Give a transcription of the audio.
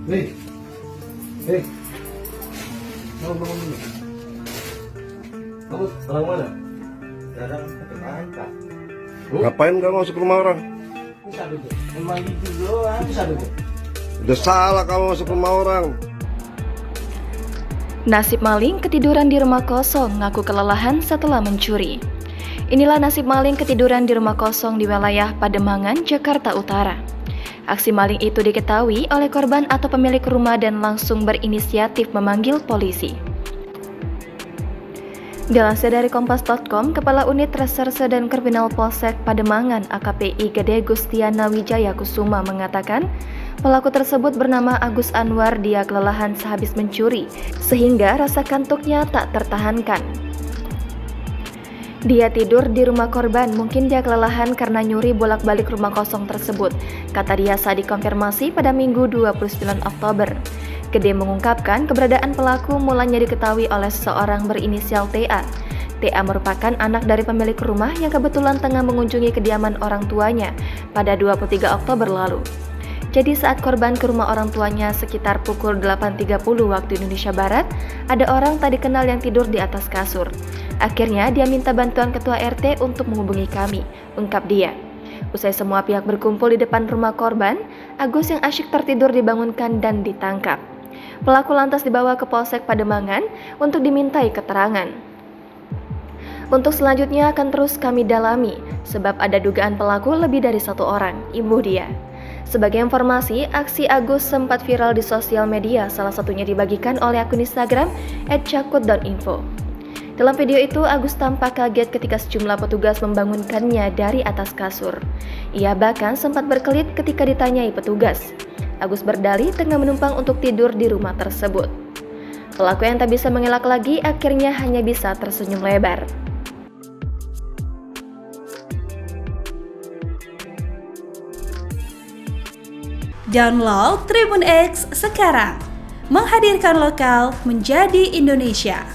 Hei, hei, kamu bangun dulu. Kamu orang mana? Jarang kedengaran, Kak. Ngapain kamu masuk rumah orang? Bisa duduk. Memang gitu doang. Bisa duduk. Udah salah kamu masuk rumah orang. Nasib maling ketiduran di rumah kosong ngaku kelelahan setelah mencuri. Inilah nasib maling ketiduran di rumah kosong di wilayah Pademangan, Jakarta Utara. Aksi maling itu diketahui oleh korban atau pemilik rumah dan langsung berinisiatif memanggil polisi. Dilansir dari Kompas.com, Kepala Unit Reserse dan Kriminal Polsek Pademangan AKP Gede Gustiana Wijaya Kusuma mengatakan, pelaku tersebut bernama Agus Anwar. Dia kelelahan sehabis mencuri, sehingga rasa kantuknya tak tertahankan. Dia tidur di rumah korban, mungkin dia kelelahan karena nyuri bolak-balik rumah kosong tersebut, kata dia saat dikonfirmasi pada Minggu 29 Oktober. Gede mengungkapkan keberadaan pelaku mulanya diketahui oleh seseorang berinisial TA. TA merupakan anak dari pemilik rumah yang kebetulan tengah mengunjungi kediaman orang tuanya pada 23 Oktober lalu. Jadi saat korban ke rumah orang tuanya sekitar pukul 8.30 waktu Indonesia Barat, ada orang tak dikenal yang tidur di atas kasur. Akhirnya dia minta bantuan ketua RT untuk menghubungi kami, ungkap dia. Usai semua pihak berkumpul di depan rumah korban, Agus yang asyik tertidur dibangunkan dan ditangkap. Pelaku lantas dibawa ke Polsek Pademangan untuk dimintai keterangan. Untuk selanjutnya akan terus kami dalami, sebab ada dugaan pelaku lebih dari satu orang, imbuh dia. Sebagai informasi, aksi Agus sempat viral di sosial media, salah satunya dibagikan oleh akun Instagram @cakut.info. Dalam video itu, Agus tampak kaget ketika sejumlah petugas membangunkannya dari atas kasur. Ia bahkan sempat berkelit ketika ditanyai petugas. Agus berdalih tengah menumpang untuk tidur di rumah tersebut. Pelaku yang tak bisa mengelak lagi akhirnya hanya bisa tersenyum lebar. Download Tribun X sekarang, menghadirkan lokal menjadi Indonesia.